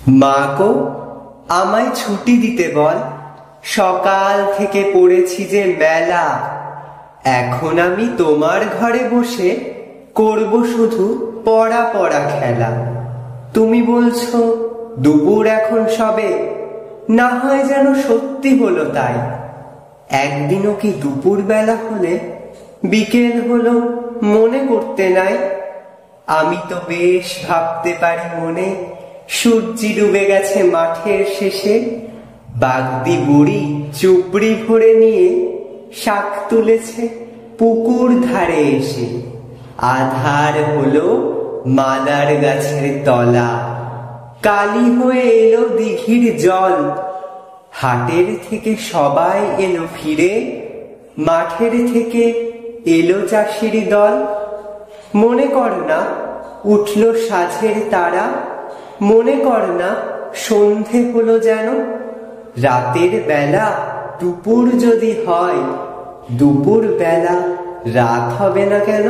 মা গো, আমায় ছুটি দিতে বল, সকাল থেকে পড়েছি যে মেলা। এখন আমি তোমার ঘরে বসে করব শুধু পড়া পড়া খেলা। তুমি বলছো দুপুর এখন সবে, না হয় যেন সত্যি হলো তাই। একদিনও কি দুপুর বেলা হলে বিকেল হলো মনে করতে নাই? আমি তো বেশ ভাবতে পারি মনে, সূর্যি ডুবে গেছে মাঠের শেষে। বাগদি বুড়ি চুপড়ি ভরে নিয়ে শাক তুলেছে পুকুর ধারে এসে। আধার হলো মাদার গাছের তলা, কালি হয়ে এলো দিঘির জল। হাটের থেকে সবাই এলো ফিরে, মাঠের থেকে এলো চাষির দল। মনে কর না উঠলো সাঁঝের তারা, মনে কর না সন্ধে হলো যেন। রাতের বেলা দুপুর যদি হয়, দুপুর বেলা রাত হবে না কেন?